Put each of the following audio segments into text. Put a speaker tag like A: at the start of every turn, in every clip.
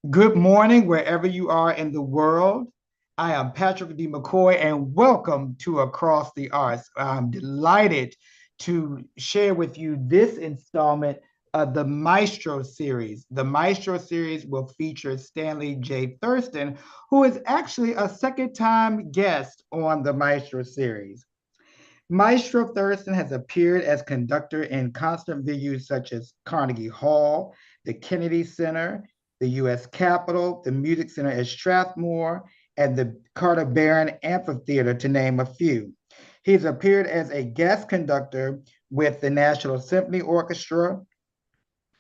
A: Good morning, wherever you are in the world. I am Patrick D. McCoy, and welcome to Across the Arts. I'm delighted to share with you this installment of the Maestro series. The Maestro series will feature Stanley J. Thurston, who is actually a second time guest on the Maestro series. Maestro Thurston has appeared as conductor in concert venues such as Carnegie Hall, the Kennedy Center, the U.S. Capitol, the Music Center at Strathmore, and the Carter Barron Amphitheater, to name a few. He's appeared as a guest conductor with the National Symphony Orchestra,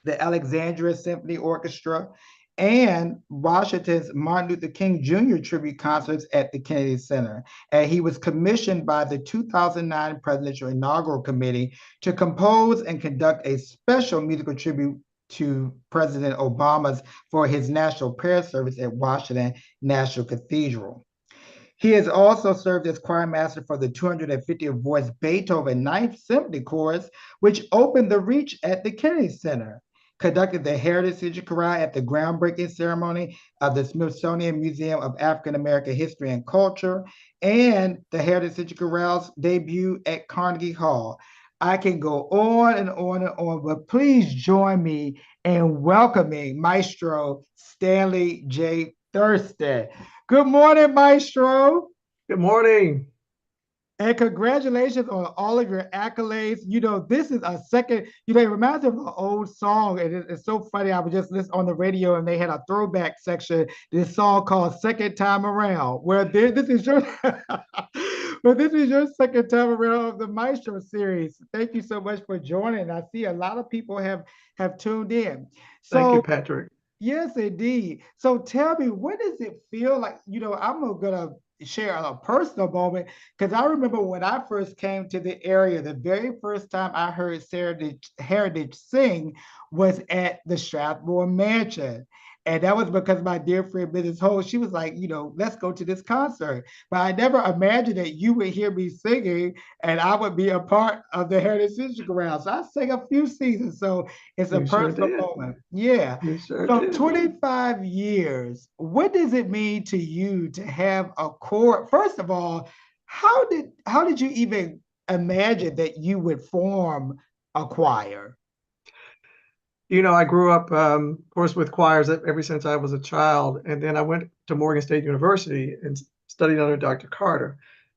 A: the Alexandria Symphony Orchestra, and Washington's Martin Luther King Jr. tribute concerts at the Kennedy Center. And he was commissioned by the 2009 Presidential Inaugural Committee to compose and conduct a special musical tribute to President Obama's for his National Prayer Service at Washington National Cathedral. He has also served as choir master for the 250th Voice Beethoven Ninth Symphony Chorus, which opened the Reach at the Kennedy Center, conducted the Heritage Signature Chorale at the groundbreaking ceremony of the Smithsonian Museum of African American History and Culture, and the Heritage Signature Chorale's debut at Carnegie Hall. I can go on and on and on, but please join me in welcoming Maestro Stanley J. Thurston. Good morning, Maestro.
B: Good morning.
A: And congratulations on all of your accolades. This is a second, it reminds me of an old song. And it's so funny. I was just listening on the radio and they had a throwback section, this song called Second Time Around, where this is your but this is your second time around of the Maestro series. Thank you so much for joining. I see a lot of people have tuned in.
B: Thank you,
A: So
B: Patrick.
A: yes, indeed. So tell me, what does it feel like? I'm gonna share a personal moment because I remember when I first came to the area, the very first time I heard Heritage sing was at the Strathmore Mansion. And that was because my dear friend Mrs. Ho, she was like, let's go to this concert. But I never imagined that you would hear me singing and I would be a part of the Heritage Sister Chorale. So I sang a few seasons. So it's a
B: You sure
A: personal
B: did.
A: moment. Yeah.
B: You sure
A: So
B: did.
A: 25 years, what does it mean to you to have a core? First of all, how did you even imagine that you would form a choir?
B: I grew up, of course, with choirs ever since I was a child. And then I went to Morgan State University and studied under Dr. Carter.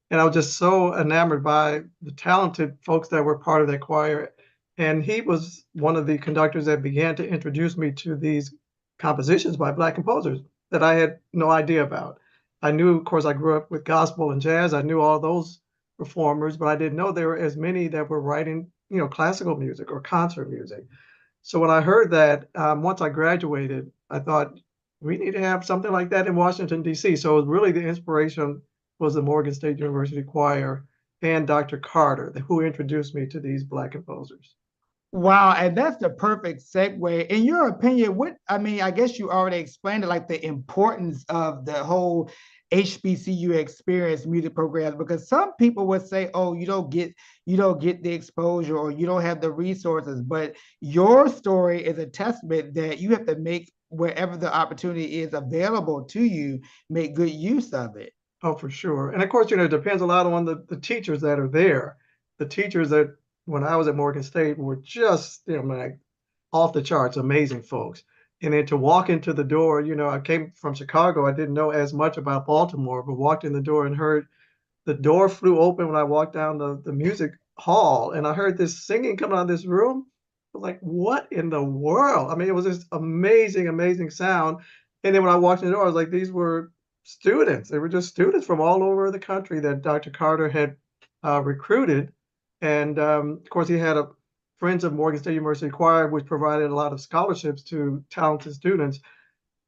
B: And I was just so enamored by the talented folks that were part of that choir. And he was one of the conductors that began to introduce me to these compositions by Black composers that I had no idea about. I knew, of course, I grew up with gospel and jazz. I knew all those performers, but I didn't know there were as many that were writing, classical music or concert music. So when I heard that, once I graduated, I thought we need to have something like that in Washington, D.C. So it was really the inspiration was the Morgan State University Choir and Dr. Carter, who introduced me to these Black composers.
A: Wow, and that's the perfect segue. In your opinion, I guess you already explained it, like the importance of the whole HBCU experience music programs, because some people would say, oh, you don't get the exposure or you don't have the resources. But your story is a testament that you have to make wherever the opportunity is available to you, make good use of it.
B: Oh, for sure. And of course, it depends a lot on the teachers that are there. The teachers that when I was at Morgan State were just, like off the charts, amazing folks. And then to walk into the door, I came from Chicago. I didn't know as much about Baltimore, but walked in the door and heard the door flew open when I walked down the music hall and I heard this singing coming out of this room. I was like, what in the world? I mean, it was this amazing, amazing sound. And then when I walked in the door, I was like, these were students. They were just students from all over the country that Dr. Carter had recruited. And of course, he had a Friends of Morgan State University Choir, which provided a lot of scholarships to talented students.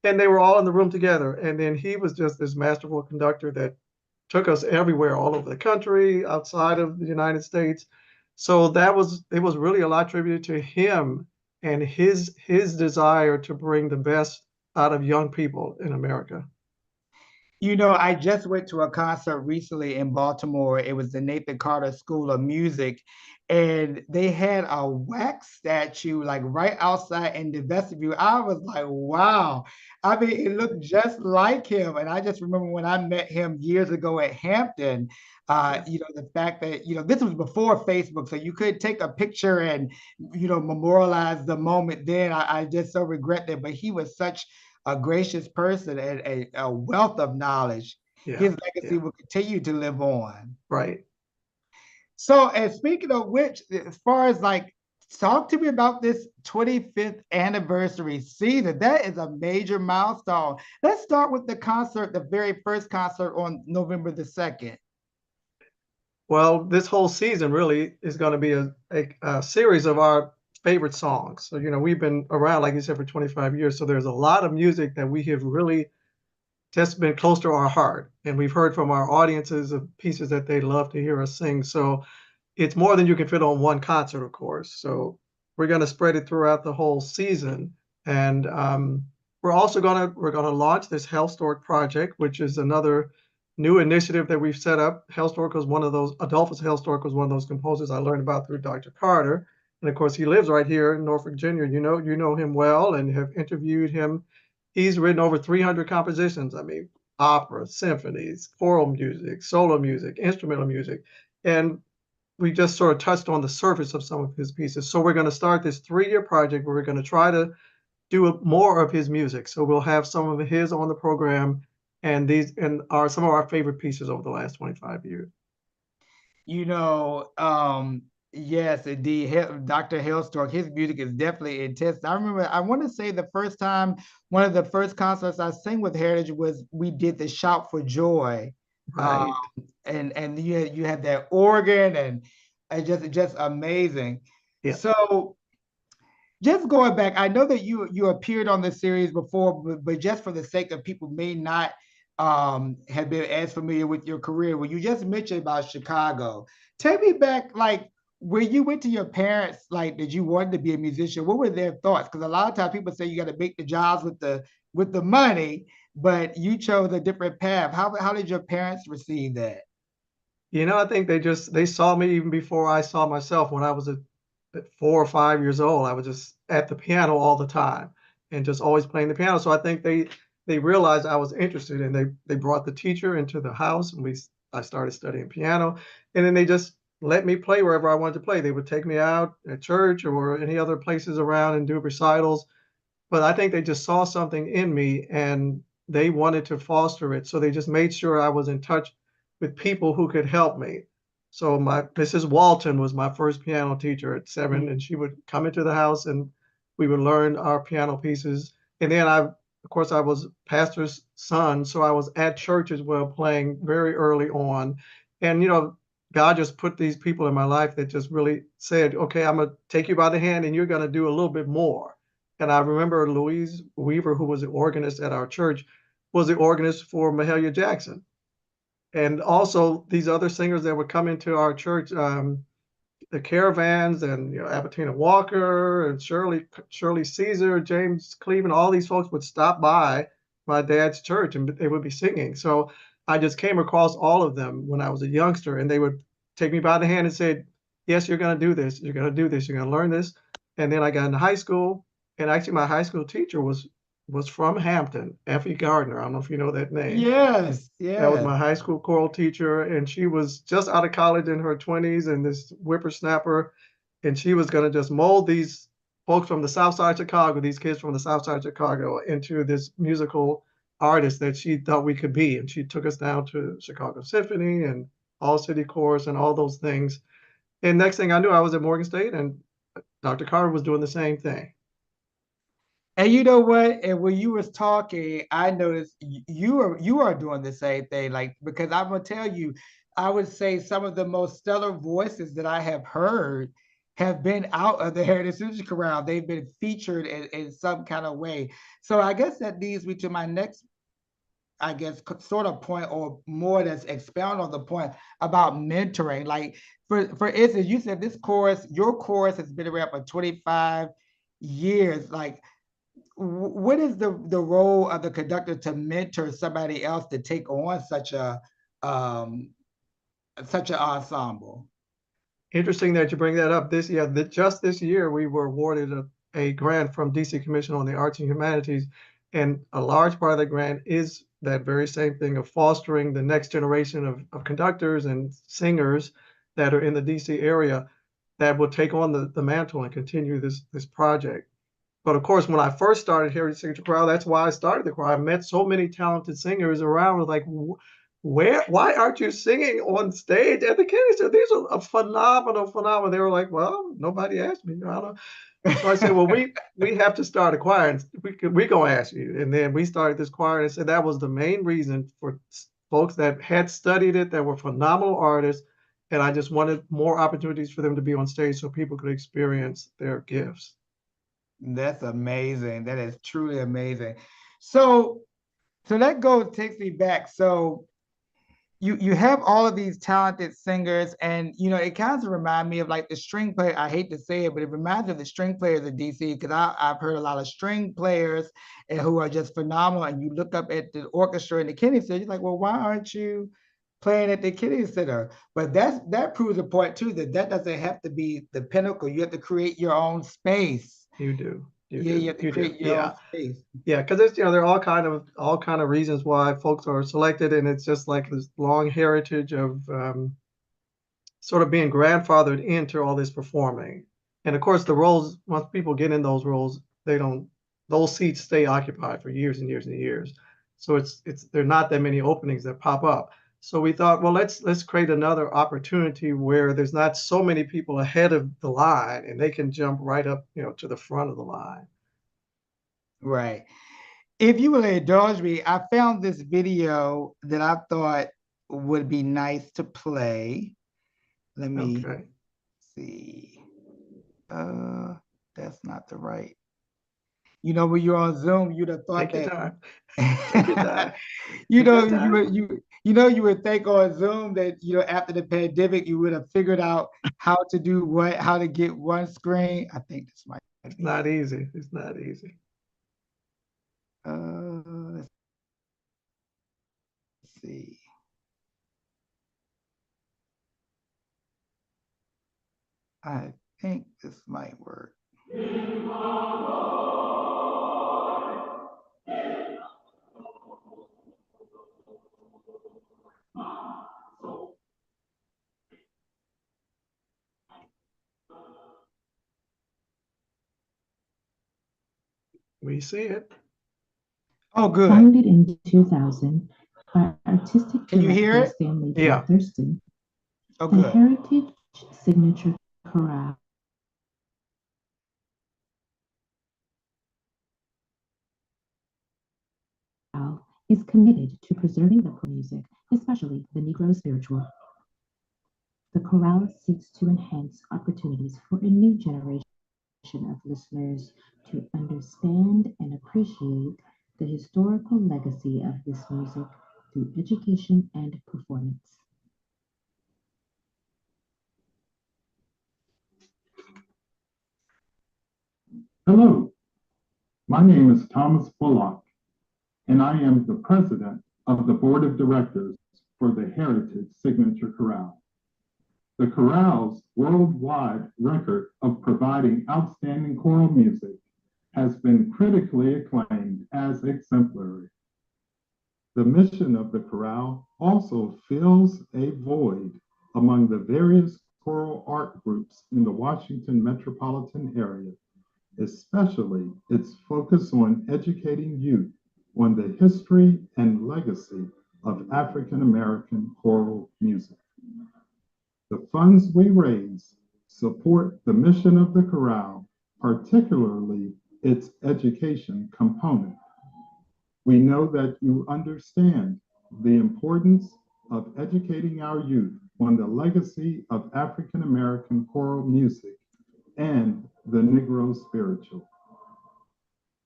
B: And they were all in the room together. And then he was just this masterful conductor that took us everywhere, all over the country, outside of the United States. So it was really a lot attributed to him and his desire to bring the best out of young people in America.
A: I just went to a concert recently in Baltimore. It was the Nathan Carter School of Music, and they had a wax statue like right outside in the vestibule. I was like, wow. I mean, it looked just like him. And I just remember when I met him years ago at Hampton,
B: Yes.
A: the fact that, this was before Facebook, so you could take a picture and, memorialize the moment then. I just so regret that, but he was such a gracious person and a wealth of knowledge.
B: Yeah.
A: His legacy
B: Yeah.
A: will continue to live on.
B: Right.
A: So, and speaking of which, as far as like, talk to me about this 25th anniversary season. That is a major milestone. Let's start with the concert, the very first concert on November the 2nd.
B: Well, this whole season really is going to be a series of our favorite songs. So, we've been around, like you said, for 25 years. So there's a lot of music that we have really just been close to our heart. And we've heard from our audiences of pieces that they love to hear us sing. So it's more than you can fit on one concert, of course. So we're going to spread it throughout the whole season. And we're gonna launch this Health Stork project, which is another new initiative that we've set up. Health Stork was one of those, Adolphus Health Stork was one of those composers I learned about through Dr. Carter. And of course, he lives right here in Norfolk, Virginia. You know him well and have interviewed him. He's written over 300 compositions. I mean, opera, symphonies, choral music, solo music, instrumental music. And we just sort of touched on the surface of some of his pieces. So we're going to start this 3-year project where we're going to try to do more of his music. So we'll have some of his on the program, and these and are some of our favorite pieces over the last 25 years.
A: You know, um, yes, indeed. Dr. Hellstork, his music is definitely intense. I remember, I want to say the first time, one of the first concerts I sang with Heritage was we did the Shout for Joy. Um,
B: Right.
A: and you had that organ and just amazing.
B: Yeah.
A: So just going back, I know that you appeared on the series before, but just for the sake of people may not have been as familiar with your career, when you just mentioned about Chicago, take me back, like when you went to your parents, like did you want to be a musician? What were their thoughts? Because a lot of times people say you got to make the jobs with the money, but you chose a different path. How did your parents receive that?
B: I think they saw me even before I saw myself. When I was at 4 or 5 years old, I was just at the piano all the time and just always playing the piano. So I think they realized I was interested, and they brought the teacher into the house, and I started studying piano, and then they just let me play wherever I wanted to play. They would take me out at church or any other places around and do recitals. But I think they just saw something in me and they wanted to foster it. So they just made sure I was in touch with people who could help me. So my Mrs. Walton was my first piano teacher at 7, and she would come into the house and we would learn our piano pieces. And then of course, I was pastor's son, so I was at church as well, playing very early on. And God just put these people in my life that just really said, "Okay, I'm gonna take you by the hand, and you're gonna do a little bit more." And I remember Louise Weaver, who was the organist at our church, was the organist for Mahalia Jackson. And also these other singers that would come into our church, the Caravans and Albertina Walker and Shirley Caesar, James Cleveland, all these folks would stop by my dad's church and they would be singing. So I just came across all of them when I was a youngster, and they would take me by the hand and say, "Yes, you're going to do this. You're going to do this. You're going to learn this." And then I got into high school, and actually my high school teacher was from Hampton, Effie Gardner. I don't know if you know that name.
A: Yes,
B: That was
A: yes.
B: my high school choral teacher, and she was just out of college in her 20s and this whippersnapper, and she was going to just mold these folks from the South Side of Chicago, these kids from the South Side of Chicago, into this musical artist that she thought we could be. And she took us down to Chicago Symphony and All City Chorus and all those things. And next thing I knew, I was at Morgan State, and Dr. Carter was doing the same thing.
A: And you know what? And when you was talking, I noticed you are doing the same thing. Like, because I'm gonna tell you, I would say some of the most stellar voices that I have heard have been out of the Heritage Music Corral. They've been featured in some kind of way. So I guess that leads me to my next, I guess, sort of point, or more that's expound on the point about mentoring. Like, for instance, you said this chorus, your chorus has been around for 25 years. Like, what is the role of the conductor to mentor somebody else to take on um, such an ensemble?
B: Interesting that you bring that up. Just this year, we were awarded a grant from DC Commission on the Arts and Humanities, and a large part of the grant is that very same thing of fostering the next generation of conductors and singers that are in the DC area that will take on the mantle and continue this project. But of course, when I first started Heritage Signature Chorale, that's why I started the choir. I met so many talented singers around. I was like, why aren't you singing on stage at the Kennedy Center? These are a phenomenal. They were like, well, nobody asked me. I don't. So I said, well, we have to start a choir, and we gonna ask you. And then we started this choir, and I said that was the main reason for folks that had studied it, that were phenomenal artists, and I just wanted more opportunities for them to be on stage so people could experience their gifts.
A: That's amazing. That is truly amazing. So, so that takes me back. So you have all of these talented singers, and it kind of remind me of like the string player. I hate to say it, but it reminds me of the string players in DC, because I've heard a lot of string players and who are just phenomenal. And you look up at the orchestra in the Kennedy Center, you're like, well, why aren't you playing at the Kennedy Center? But that proves a point too, that doesn't have to be the pinnacle. You have to create your own space.
B: You do.
A: Yeah, you have to create your own space.
B: Yeah, because it's there are all kind of reasons why folks are selected, and it's just like this long heritage of sort of being grandfathered into all this performing. And of course, the roles, once people get in those roles, those seats stay occupied for years and years and years. So there are not that many openings that pop up. So we thought, well, let's create another opportunity where there's not so many people ahead of the line, and they can jump right up, to the front of the line.
A: Right. If you will indulge me, I found this video that I thought would be nice to play. Let me see. That's not the right. When you're on Zoom, you'd have thought
B: Take your
A: that.
B: time. Take your time.
A: You would think on Zoom that after the pandemic you would have figured out how to do how to get one screen. I think this might be.
B: It's not easy. It's not easy.
A: Let's see. I think this might work.
B: We see it.
A: Oh, good.
C: Founded in 2000 by artistic
A: Can you hear
C: director
A: it?
C: Stanley J. Thurston,
A: Oh,
C: the
A: good.
C: Heritage Signature Chorale is committed to preserving the music, especially the Negro spiritual. The chorale seeks to enhance opportunities for a new generation of listeners to understand and appreciate the historical legacy of this music through education and performance.
D: Hello, my name is Thomas Bullock, and I am the president of the board of directors for the Heritage Signature Chorale. The chorale's worldwide record of providing outstanding choral music has been critically acclaimed as exemplary. The mission of the chorale also fills a void among the various choral art groups in the Washington metropolitan area, especially its focus on educating youth on the history and legacy of African American choral music. The funds we raise support the mission of the chorale, particularly its education component. We know that you understand the importance of educating our youth on the legacy of African American choral music and the Negro spiritual.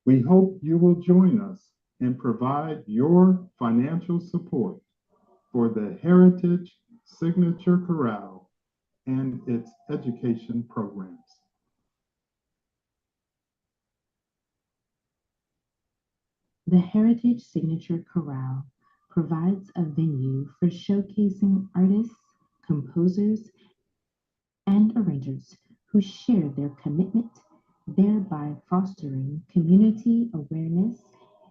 D: We hope you will join us and provide your financial support for the Heritage Signature Chorale and its education programs.
C: The Heritage Signature Chorale provides a venue for showcasing artists, composers, and arrangers who share their commitment, thereby fostering community awareness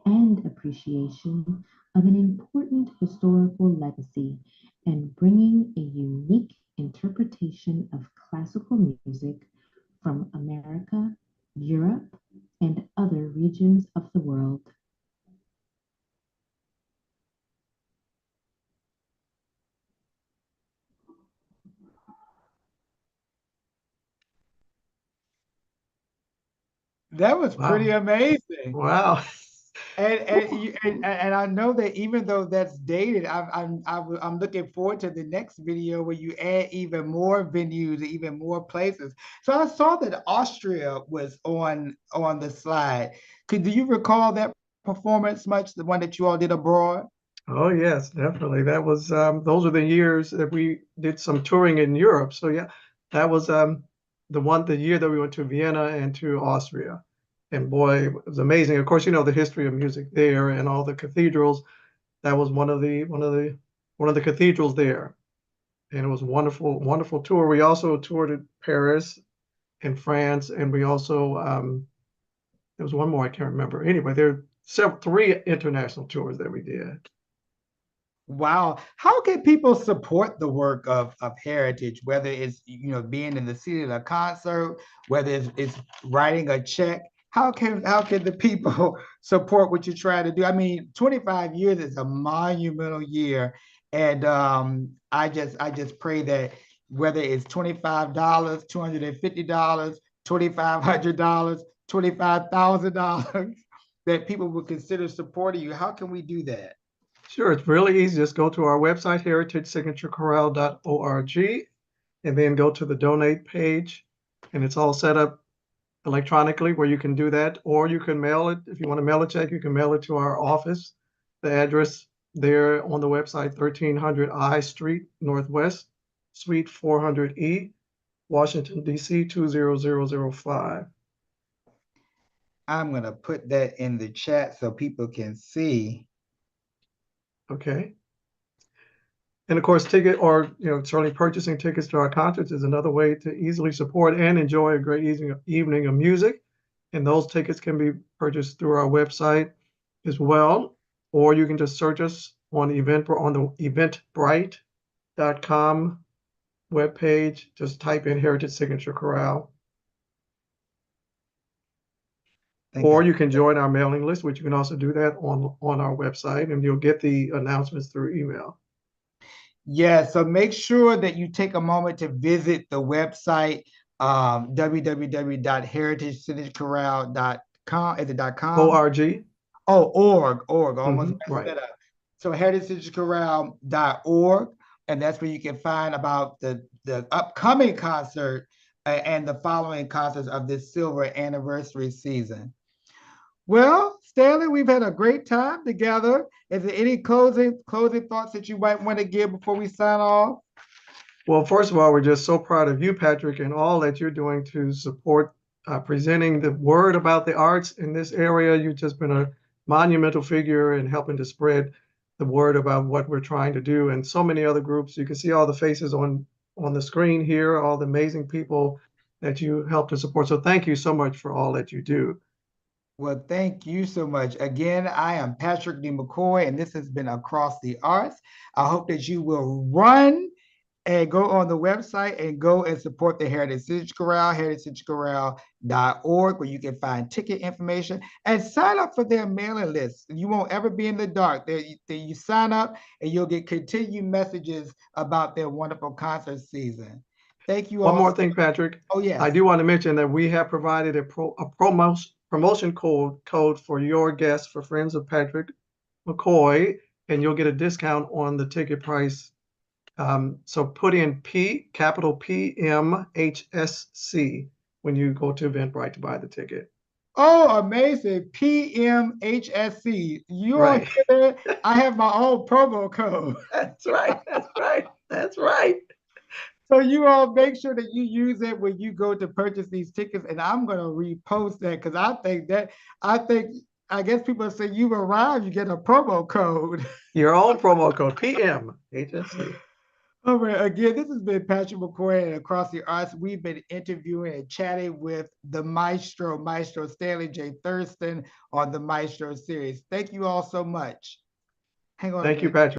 C: and appreciation of an important historical legacy and bringing a unique interpretation of classical music from America, Europe, and other regions of the world.
A: That was pretty
B: Wow.
A: amazing.
B: Wow.
A: And I know that even though that's dated, I'm looking forward to the next video where you add even more venues, even more places. So I saw that Austria was on the slide. Do you recall that performance much, the one that you all did abroad?
B: Oh yes, definitely. That was those were the years that we did some touring in Europe. So yeah, that was the year that we went to Vienna and to Austria. And boy, it was amazing. Of course, you know the history of music there and all the cathedrals. That was one of the cathedrals there. And it was a wonderful, wonderful tour. We also toured at Paris and France, and we also there was one more I can't remember. Anyway, there are three international tours that we did.
A: Wow. How can people support the work of Heritage, whether it's being in the city of a concert, whether it's writing a check? How can the people support what you're trying to do? I mean, 25 years is a monumental year. And I just pray that whether it's $25, $250, $2,500, $25,000, that people will consider supporting you. How can we do that?
B: Sure, it's really easy. Just go to our website, heritagesignaturecorral.org, and then go to the donate page. And it's all set up electronically where you can do that, or you can mail it. If you want to mail a check, you can mail it to our office. The address there on the website, 1300 I Street Northwest, Suite 400E, Washington, D.C. 20005.
A: I'm going to put that in the chat so people can see.
B: Okay. And of course, ticket or certainly purchasing tickets to our concerts is another way to easily support and enjoy a great evening of music. And those tickets can be purchased through our website as well, or you can just search us on the eventbrite.com webpage. Just type in Heritage Signature Chorale. Or you can join our mailing list, which you can also do that on our website, and you'll get the announcements through email.
A: Yeah, so make sure that you take a moment to visit the website, www.heritagesignaturechorale.com. Is it .com?
B: ORG.
A: Oh, org. Almost messed
B: right.
A: that up. So heritagesignaturechorale.org, and that's where you can find about the upcoming concert and the following concerts of this silver anniversary season. Well, Stanley, we've had a great time together. Is there any closing thoughts that you might want to give before we sign off?
B: Well, first of all, we're just so proud of you, Patrick, and all that you're doing to support presenting the word about the arts in this area. You've just been a monumental figure in helping to spread the word about what we're trying to do, and so many other groups. You can see all the faces on the screen here, all the amazing people that you help to support. So thank you so much for all that you do.
A: Well, thank you so much. Again, I am Patrick D. McCoy, and this has been Across the Arts. I hope that you will run and go on the website and go and support the Heritage Signature Chorale, heritagesignaturechorale.org, where you can find ticket information and sign up for their mailing list. You won't ever be in the dark. You sign up and you'll get continued messages about their wonderful concert season. Thank you all.
B: One more thing, Patrick.
A: Oh, yes.
B: I do want to mention that we have provided a promotion code for your guests, for friends of Patrick McCoy, and you'll get a discount on the ticket price. So put in capital PMHSC when you go to Eventbrite to buy the ticket.
A: Oh, amazing. PMHSC. You all
B: Right.
A: get it? I have my own promo code.
B: That's right. That's right.
A: So you all make sure that you use it when you go to purchase these tickets, and I'm going to repost that because I think I guess people say you've arrived, you get a promo code.
B: Your own promo code, PM HSC.
A: All right, again, this has been Patrick McCoy and Across the Arts. We've been interviewing and chatting with the Maestro Stanley J. Thurston on the Maestro series. Thank you all so much. Hang on.
B: Thank you, Patrick.